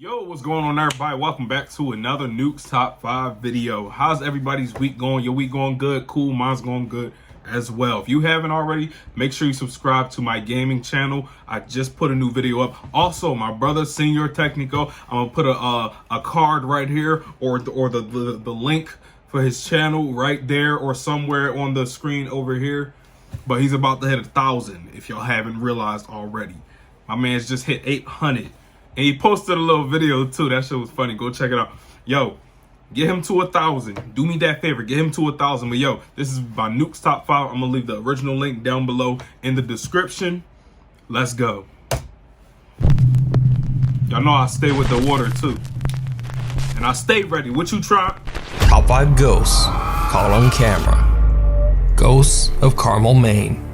Yo, what's going on, everybody? Welcome back to another Nuke's Top 5 video. How's everybody's week going? Your week going good? Cool. Mine's going good as well. If you haven't already, make sure you subscribe to my gaming channel. I just put a new video up. Also, my brother, Senior Technico, I'm going to put a card right here or the link for his channel right there or somewhere on the screen over here. But he's about to hit 1,000 if y'all haven't realized already. My man's just hit 800. And he posted a little video too. That shit was funny. Go check it out. Yo, get him to 1,000. Do me that favor. Get him to 1,000. But yo, this is my Nuke's Top 5. I'm gonna leave the original link down below in the description. Let's go. Y'all know I stay with the water too. And I stay ready. What you try? Top 5 ghosts caught on camera. Ghosts of Carmel, Maine.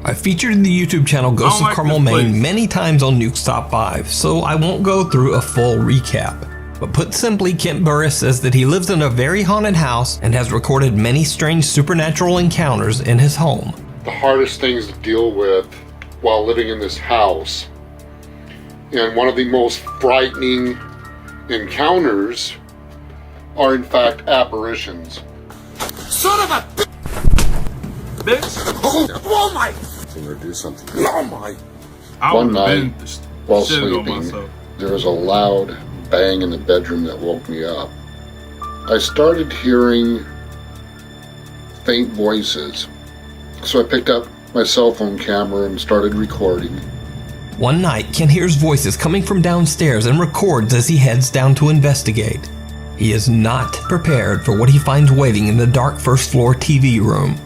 I featured the YouTube channel Ghosts of Carmel, Maine many times on Nuke's Top 5, so I won't go through a full recap. But put simply, Kent Burris says that he lives in a very haunted house and has recorded many strange supernatural encounters in his home. The hardest things to deal with while living in this house, and one of the most frightening encounters are in fact apparitions. Son of a bitch! Oh my! Or do something. Oh my! I One night, while sleeping, sleeping, there was a loud bang in the bedroom that woke me up. I started hearing faint voices, so I picked up my cell phone camera and started recording. One night, Kent hears voices coming from downstairs and records as he heads down to investigate. He is not prepared for what he finds waiting in the dark first floor TV room.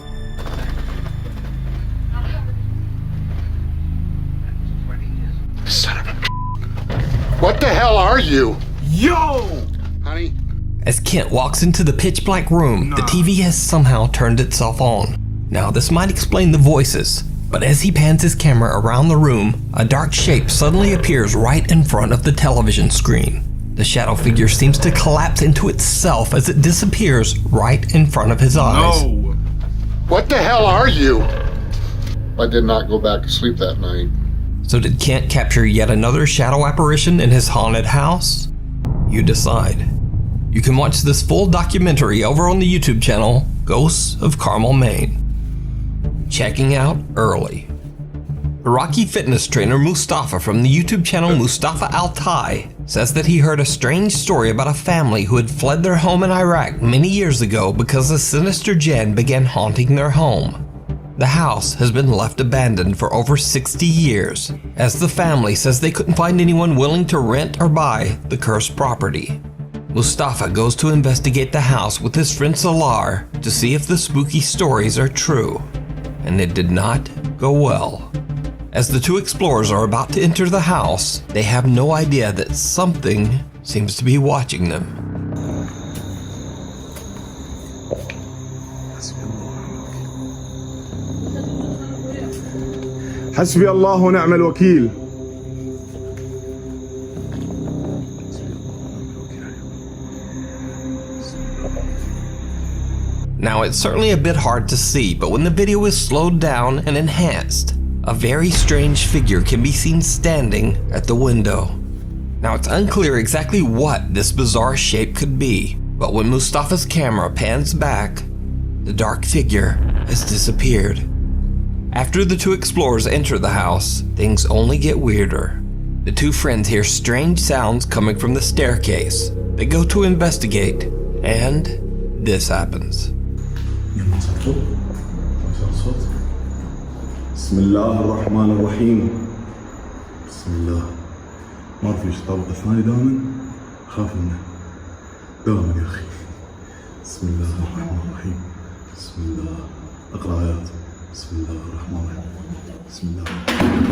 Son of a... What the hell are you? Yo! Honey? As Kent walks into the pitch black room, the TV has somehow turned itself on. Now this might explain the voices, but as he pans his camera around the room, a dark shape suddenly appears right in front of the television screen. The shadow figure seems to collapse into itself as it disappears right in front of his eyes. No! What the hell are you? I did not go back to sleep that night. So did Kent capture yet another shadow apparition in his haunted house? You decide. You can watch this full documentary over on the YouTube channel, Ghosts of Carmel, Maine. Checking out early. Iraqi fitness trainer Mustafa from the YouTube channel Mustafa Altai says that he heard a strange story about a family who had fled their home in Iraq many years ago because a sinister jinn began haunting their home. The house has been left abandoned for over 60 years, as the family says they couldn't find anyone willing to rent or buy the cursed property. Mustafa goes to investigate the house with his friend Salar to see if the spooky stories are true, and it did not go well. As the two explorers are about to enter the house, they have no idea that something seems to be watching them. حسبي الله ونعم الوكيل. Now it's certainly a bit hard to see, but when the video is slowed down and enhanced, a very strange figure can be seen standing at the window. Now it's unclear exactly what this bizarre shape could be, but when Mustafa's camera pans back, the dark figure has disappeared. After the two explorers enter the house, things only get weirder. The two friends hear strange sounds coming from the staircase. They go to investigate, and this happens. بسم الله الرحمن الرحيم. بسم الله. ما في طبق ثاني دائما خاف منه. دائما يا اخي. بسم الله الرحمن الرحيم. بسم الله. اقرا ايات. بسم الله الرحمن الرحيم. بسم الله.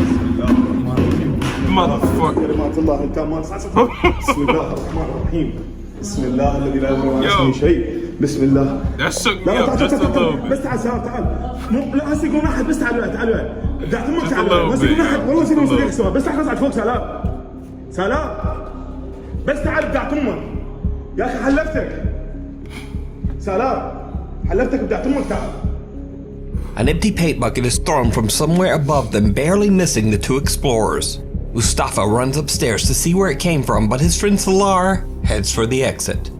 بسم الله الرحمن الرحيم. Motherfucker. كلمات الله التامات. بسم الله الرحمن الرحيم. بسم الله الذي لا يضر مع اسمه شيء. بسم الله. That shook me up just a little bit. بس تعال تعال. مو لا هسه يقوم احد بس تعال تعال. دع تمك Just a تعال. little بس يقوم bit. احد والله يصير يوصل سوا بس تعال فوق سلام. سلام. بس تعال دع تمك. يا اخي حلفتك. سلام. حلفتك بدع تمك تعال. An empty paint bucket is thrown from somewhere above them, barely missing the two explorers. Mustafa runs upstairs to see where it came from, but his friend Salar heads for the exit.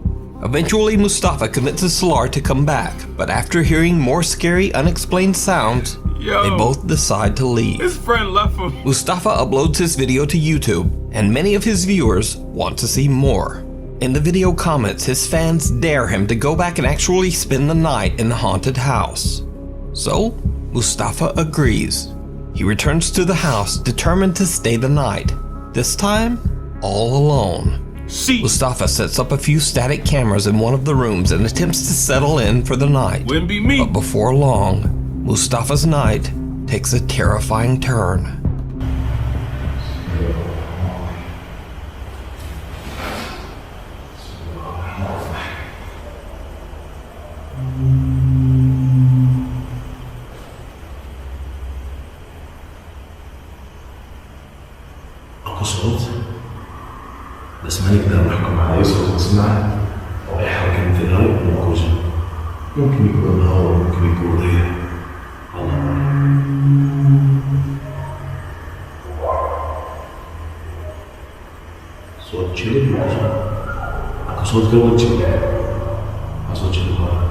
Eventually, Mustafa convinces Salar to come back, but after hearing more scary, unexplained sounds, they both decide to leave. His friend left him. Mustafa uploads his video to YouTube, and many of his viewers want to see more. In the video comments, his fans dare him to go back and actually spend the night in the haunted house. So, Mustafa agrees. He returns to the house, determined to stay the night, this time all alone. Mustafa sets up a few static cameras in one of the rooms and attempts to settle in for the night. Wouldn't be me. But before long, Mustafa's night takes a terrifying turn. أكو صوت بس ما نقدر نحكم على أي صوت نسمعه أو أي حركة مثل هاي موجودة. ممكن يكون نهار ممكن يكون ضيق. الله أعلم. صوت شلل موجود. أكو صوت قبل شلل. ما صوت شلل هذا.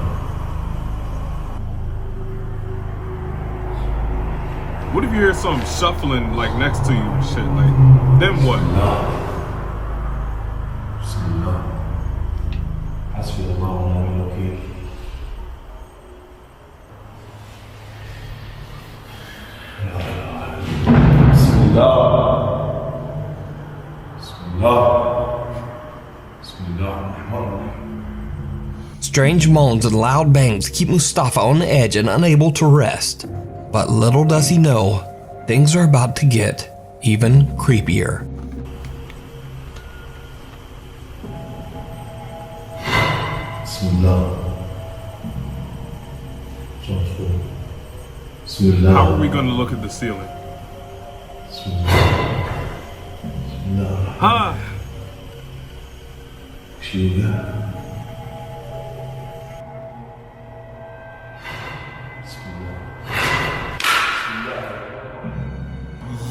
What if you hear something shuffling like next to you and shit? Like, then what? Bismillah. Hasbunallah wa ni'mal wakeel. Bismillah. Bismillah. Bismillah ar-Rahman ar-Rahim. Strange moans and loud bangs keep Mustafa on the edge and unable to rest. But little does he know, things are about to get even creepier. Bismillah. Bismillah. How are we gonna look at the ceiling? Bismillah. Bismillah. Ah! Bismillah.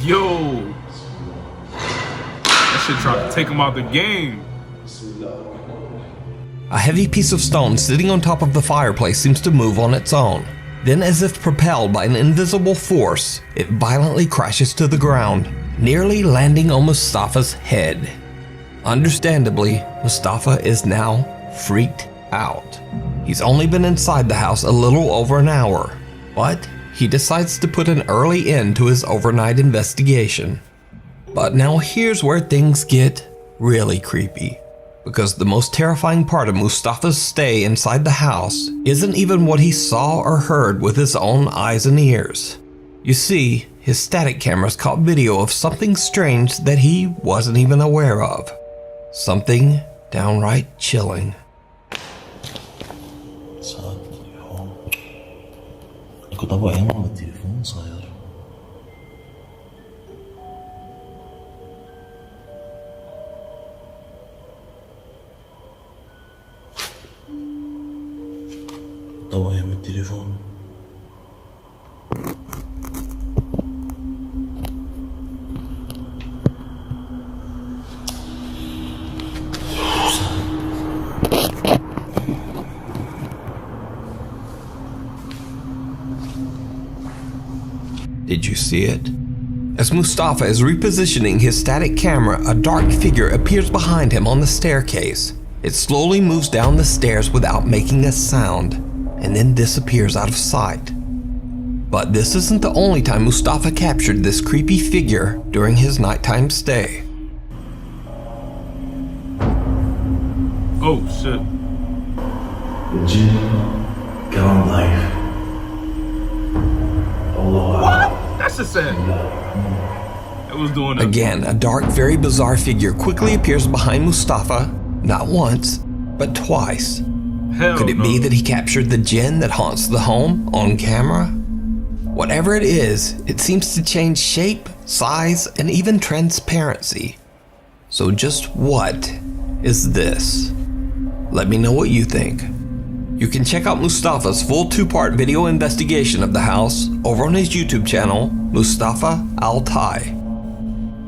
Yo! That shit tried to take him out the game. A heavy piece of stone sitting on top of the fireplace seems to move on its own. Then, as if propelled by an invisible force, it violently crashes to the ground, nearly landing on Mustafa's head. Understandably, Mustafa is now freaked out. He's only been inside the house a little over an hour, but he decides to put an early end to his overnight investigation. But now here's where things get really creepy, because the most terrifying part of Mustafa's stay inside the house isn't even what he saw or heard with his own eyes and ears. You see, his static cameras caught video of something strange that he wasn't even aware of. Something downright chilling. كنت أبغى أيام على التليفون صاير. كنت أبغى أيام التليفون. Did you see it? As Mustafa is repositioning his static camera, a dark figure appears behind him on the staircase. It slowly moves down the stairs without making a sound, and then disappears out of sight. But this isn't the only time Mustafa captured this creepy figure during his nighttime stay. Oh shit. The jinn gone life. What? That's just sad. It was doing it. Again, a dark, very bizarre figure quickly appears behind Mustafa, not once, but twice. Hell Could it no. be that he captured the jinn that haunts the home on camera? Whatever it is, it seems to change shape, size, and even transparency. So just what is this? Let me know what you think. You can check out Mustafa's full 2-part video investigation of the house over on his YouTube channel, Mustafa Altai.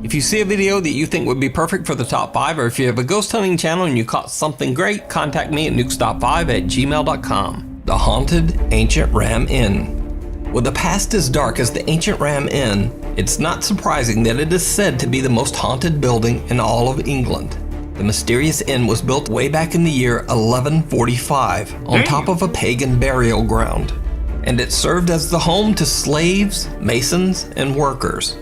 If you see a video that you think would be perfect for the top 5, or if you have a ghost hunting channel and you caught something great, contact me at nukestop5@gmail.com. The Haunted Ancient Ram Inn. With a past as dark as the Ancient Ram Inn, it's not surprising that it is said to be the most haunted building in all of England. The mysterious inn was built way back in the year 1145 on top of a pagan burial ground, and it served as the home to slaves, masons, and workers.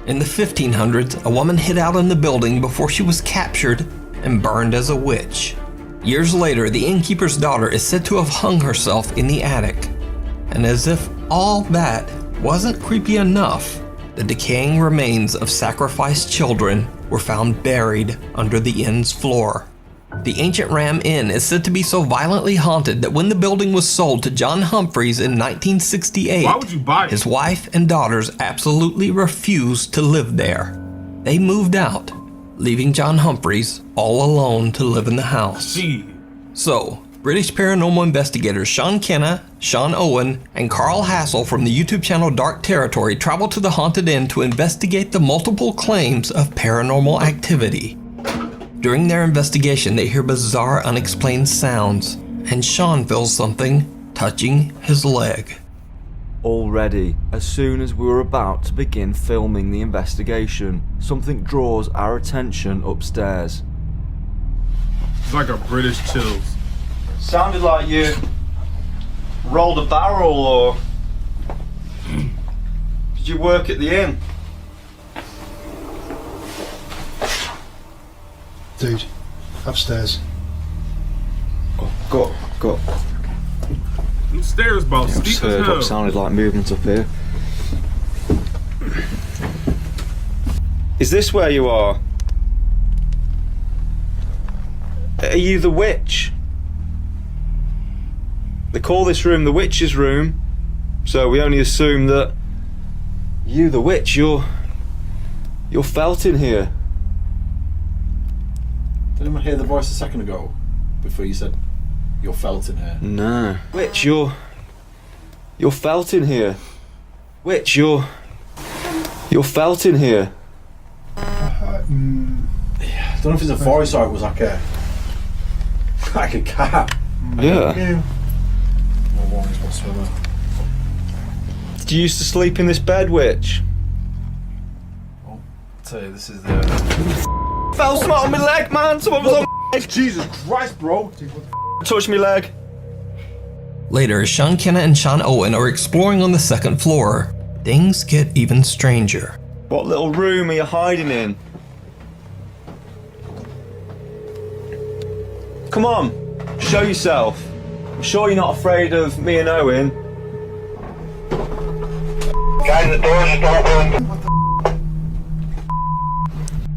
In the 1500s, a woman hid out in the building before she was captured and burned as a witch. Years later, the innkeeper's daughter is said to have hung herself in the attic. And as if all that wasn't creepy enough, the decaying remains of sacrificed children were found buried under the inn's floor. The Ancient Ram Inn is said to be so violently haunted that when the building was sold to John Humphreys in 1968, why would you buy it? His wife and daughters absolutely refused to live there. They moved out, leaving John Humphreys all alone to live in the house. Gee. So, British paranormal investigators Sean Kenna, Sean Owen, and Carl Hassel from the YouTube channel Dark Territory traveled to the haunted inn to investigate the multiple claims of paranormal activity. During their investigation, they hear bizarre, unexplained sounds, and Sean feels something touching his leg. Already, as soon as we were about to begin filming the investigation, something draws our attention upstairs. It's like a British chills. Sounded like you rolled a barrel, or did you work at the inn? Dude, upstairs. Go. Them stairs about Yeah, steep just as heard hell. what sounded like movement up here. Is this where you are? Are you the witch? They call this room the witch's room, so we only assume that you, the witch, you're felt in here. Did anyone hear the voice a second ago? Before you said you're felt in here? No. Witch, you're felt in here. Witch, you're felt in here. I don't know if it's a voice or it was like a cat. Yeah. No warnings whatsoever. Do you used to sleep in this bed, witch? I'll tell you, this is the... Fell something on my leg, man. Someone was on my leg. Jesus Christ, bro! Touched my leg. Later, as Sean Kenna and Sean Owen are exploring on the second floor, things get even stranger. What little room are you hiding in? Come on, show yourself. I'm sure you're not afraid of me and Owen. Guys, the door's just open.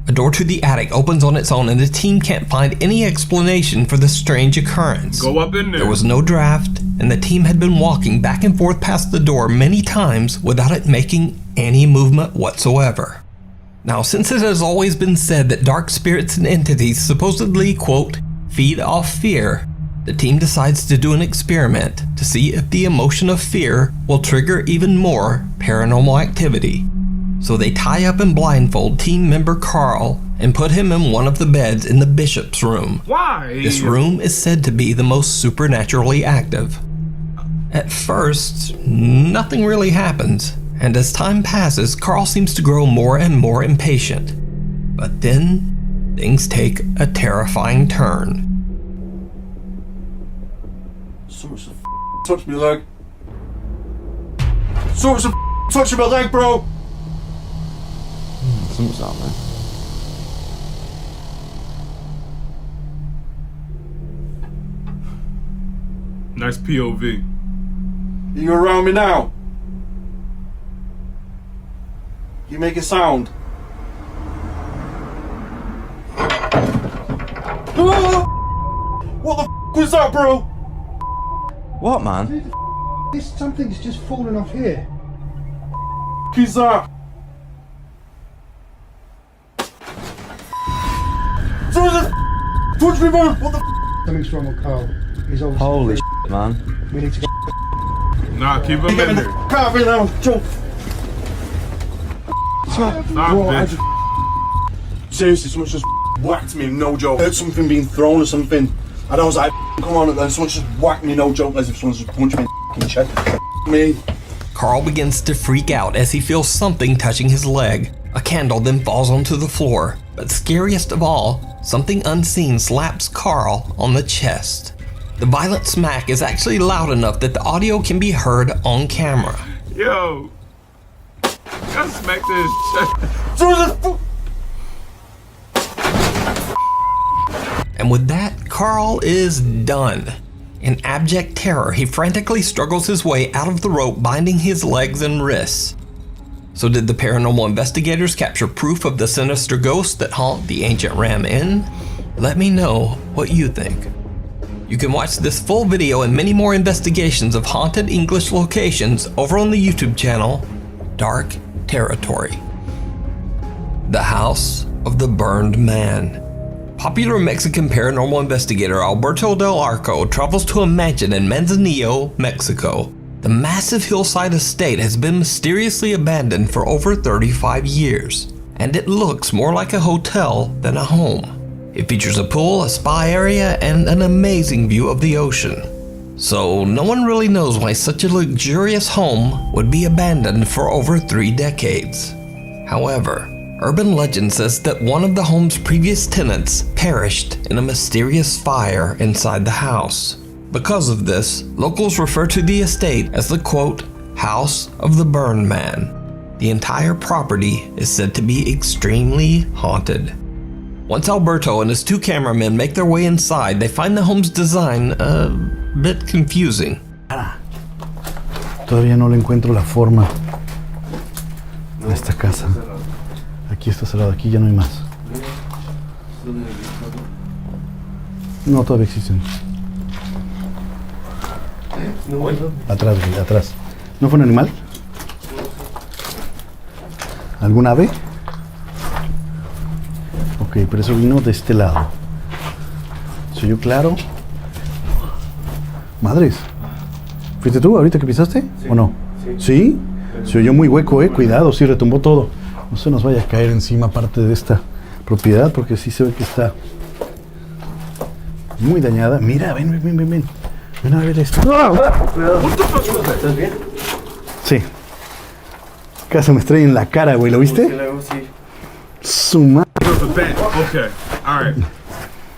A door to the attic opens on its own, and the team can't find any explanation for this strange occurrence. Go up in there. There was no draft, and the team had been walking back and forth past the door many times without it making any movement whatsoever. Now, since it has always been said that dark spirits and entities supposedly, quote, feed off fear, the team decides to do an experiment to see if the emotion of fear will trigger even more paranormal activity. So they tie up and blindfold team member Carl and put him in one of the beds in the bishop's room. Why? This room is said to be the most supernaturally active. At first, nothing really happens, and as time passes, Carl seems to grow more and more impatient. But then, things take a terrifying turn. Someone's touched my leg. Someone's touching my leg, bro! Something's out there. Nice POV. Are you around me now? You make a sound. What the was that, bro? What, man? Something's just fallen off here. Is that? Someone's touch me, man! What the Something's wrong with Carl. He's obviously... Holy shit, man. We need to go. Nah, keep him in there. car right now, jump! Stop, Bro, I bitch. just seriously, someone just whacked me, no joke. I heard something being thrown or something, and I was like, come on, and then someone just whacked me, no joke, as if someone just punched me in the chest. Me. Carl begins to freak out as he feels something touching his leg. A candle then falls onto the floor, but scariest of all, something unseen slaps Carl on the chest. The violent smack is actually loud enough that the audio can be heard on camera. Yo, I smacked this shit. And with that, Carl is done. In abject terror, he frantically struggles his way out of the rope binding his legs and wrists. So did the paranormal investigators capture proof of the sinister ghosts that haunt the ancient Ram Inn? Let me know what you think. You can watch this full video and many more investigations of haunted English locations over on the YouTube channel, Dark Territory. The House of the Burned Man. Popular Mexican paranormal investigator Alberto del Arco travels to a mansion in Manzanillo, Mexico. The massive hillside estate has been mysteriously abandoned for over 35 years, and it looks more like a hotel than a home. It features a pool, a spa area, and an amazing view of the ocean. So no one really knows why such a luxurious home would be abandoned for over 3 decades. However, urban legend says that one of the home's previous tenants perished in a mysterious fire inside the house. Because of this, locals refer to the estate as the quote, House of the Burned Man. The entire property is said to be extremely haunted. Once Alberto and his 2 cameramen make their way inside, they find the home's design a bit confusing. Todavía no le encuentro la forma a esta casa. Aquí está cerrado, aquí ya no hay más. No, todavía existen. Atrás, güey, atrás. ¿No fue un animal? ¿Algún ave? Ok, pero eso vino de este lado. ¿Se oyó claro? Madres. ¿Fuiste tú ahorita que pisaste? Sí. ¿O no? Sí. ¿Sí? Se oyó muy hueco, cuidado, sí, retumbó todo. No se nos vaya a caer encima parte de esta propiedad, porque sí se ve que está muy dañada. Mira, ven. Ven a ver esto. ¿Estás bien? Sí. Casi me estrella en la cara, güey, ¿lo viste? Sí. Su madre. Okay, alright.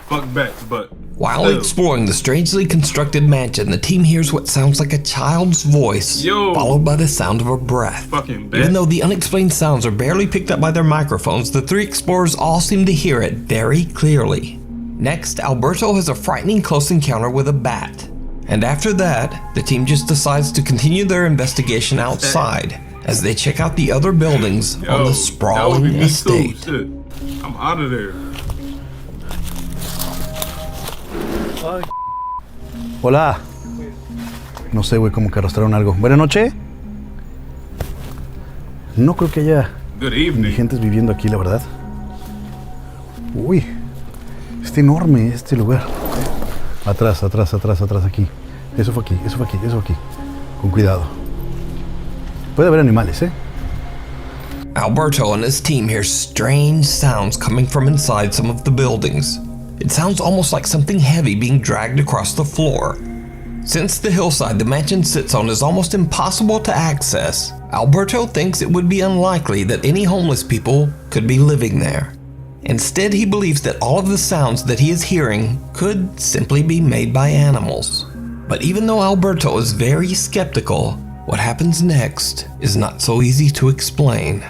Fuck bats, but... While exploring the strangely constructed mansion, the team hears what sounds like a child's voice, followed by the sound of a breath. Fucking bat. Even though the unexplained sounds are barely picked up by their microphones, the 3 explorers all seem to hear it very clearly. Next, Alberto has a frightening close encounter with a bat. And after that, the team just decides to continue their investigation outside as they check out the other buildings on the sprawling estate. Shit. I'm out of there. Hola. No sé, güey, como que arrastraron algo. Buenas noches. No creo que haya indigentes viviendo aquí, la verdad. Uy, está enorme este lugar. Atrás, aquí. Eso fue aquí. Con cuidado. Puede haber animales, Alberto and his team hear strange sounds coming from inside some of the buildings. It sounds almost like something heavy being dragged across the floor. Since the hillside the mansion sits on is almost impossible to access, Alberto thinks it would be unlikely that any homeless people could be living there. Instead, he believes that all of the sounds that he is hearing could simply be made by animals. But even though Alberto is very skeptical, what happens next is not so easy to explain.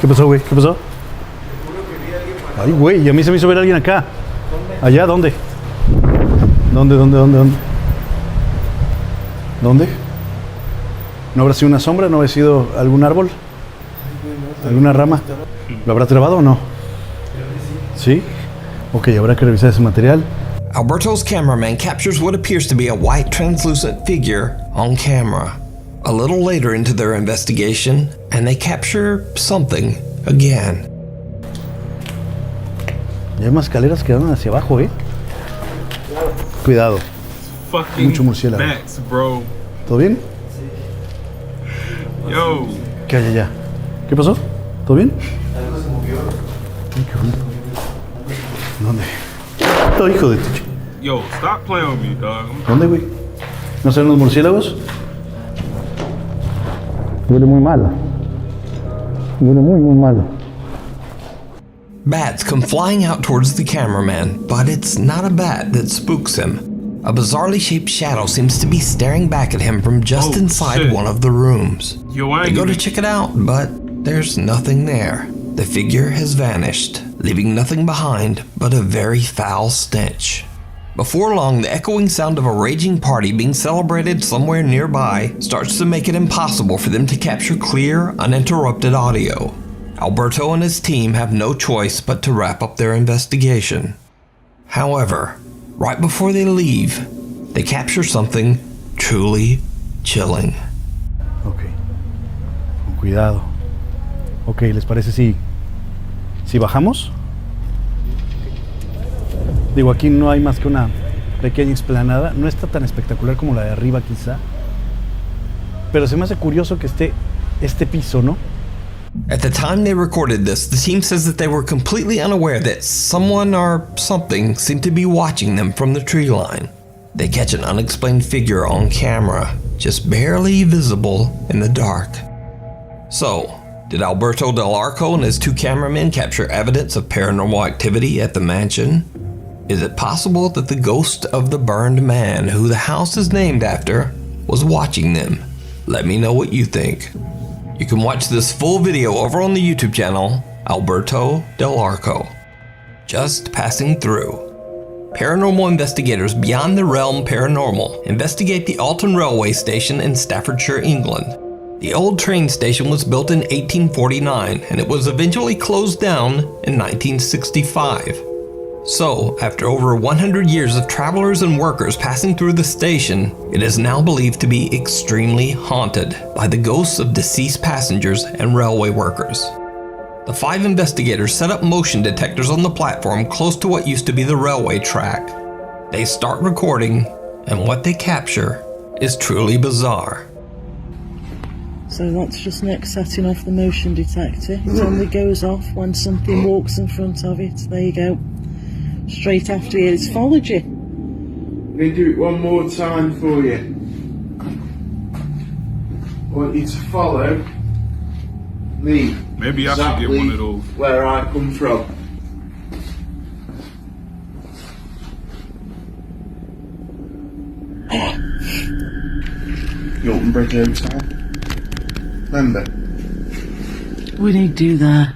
¿Qué pasó, güey? ¿Qué pasó? Ay, güey, y a mí se me hizo ver a alguien acá. ¿Allá? ¿Dónde? ¿Dónde? ¿No habrá sido una sombra? ¿No habrá sido algún árbol? ¿Alguna rama? ¿Lo habrá trabado o no? ¿Sí? Ok, habrá que revisar ese material. Alberto's cameraman captures what appears to be a white translucent figure on camera. A little later into their investigation, and they capture something again. Y hay más escaleras que van hacia abajo, Cuidado. fucking Mucho murciélago. bats, bro. ¿Todo bien? Yo. ¿Qué hay allá? ¿Qué pasó? ¿Todo bien? Ay, qué bonito. ¿Dónde? Todo hijo de tu chico. Yo, stop playing with me, dog. ¿Dónde, güey? ¿No serán los murciélagos? Huele muy malo. Huele muy, muy malo. Bats come flying out towards the cameraman, but it's not a bat that spooks him. A bizarrely shaped shadow seems to be staring back at him from just inside shit. one of the rooms. Yo, I They ain't go to even- check it out, but there's nothing there. The figure has vanished, leaving nothing behind but a very foul stench. Before long, the echoing sound of a raging party being celebrated somewhere nearby starts to make it impossible for them to capture clear, uninterrupted audio. Alberto and his team have no choice but to wrap up their investigation. However, right before they leave, they capture something truly chilling. Ok. Con cuidado. Ok, ¿les parece si bajamos? Digo, aquí no hay más que una pequeña explanada. No está tan espectacular como la de arriba quizá. Pero se me hace curioso que esté este piso, ¿no? At the time they recorded this, the team says that they were completely unaware that someone or something seemed to be watching them from the tree line. They catch an unexplained figure on camera, just barely visible in the dark. So, did Alberto Del Arco and his two cameramen capture evidence of paranormal activity at the mansion? Is it possible that the ghost of the burned man, who the house is named after, was watching them? Let me know what you think. You can watch this full video over on the YouTube channel, Alberto Del Arco. Just passing through. Paranormal investigators beyond the realm paranormal investigate the Alton railway station in Staffordshire, England. The old train station was built in 1849 and it was eventually closed down in 1965. So, after over 100 years of travelers and workers passing through the station, it is now believed to be extremely haunted by the ghosts of deceased passengers and railway workers. The 5 investigators set up motion detectors on the platform close to what used to be the railway track. They start recording, and what they capture is truly bizarre. So that's just Nick setting off the motion detector. It only goes off when something walks in front of it. There you go. Straight after it, it's followed you. I'm going to do it one more time for you. I want you to follow me. Maybe I should get one of those. Where I come from. The Alton Bridge Hotel. Remember? We need to do that.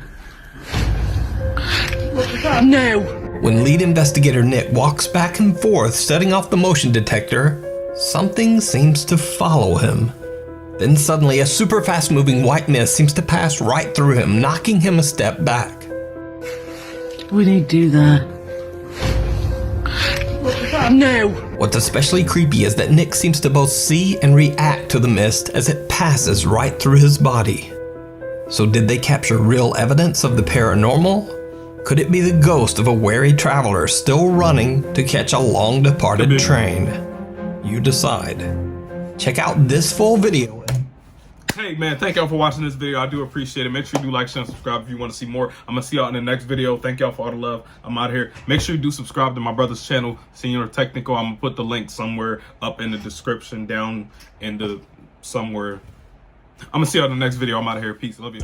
No! When lead investigator Nick walks back and forth setting off the motion detector, something seems to follow him. Then suddenly a super fast moving white mist seems to pass right through him, knocking him a step back. We need to do that. No! What's especially creepy is that Nick seems to both see and react to the mist as it passes right through his body. So did they capture real evidence of the paranormal? Could it be the ghost of a wary traveler still running to catch a long-departed train? You decide. Check out this full video. Hey man, thank y'all for watching this video. I do appreciate it. Make sure you do like, share, and subscribe if you want to see more. I'm gonna see y'all in the next video. Thank y'all for all the love. I'm out of here. Make sure you do subscribe to my brother's channel, Senior Technical. I'm gonna put the link somewhere up in the description, down in the somewhere. I'm gonna see y'all in the next video. I'm out of here. Peace. Love you.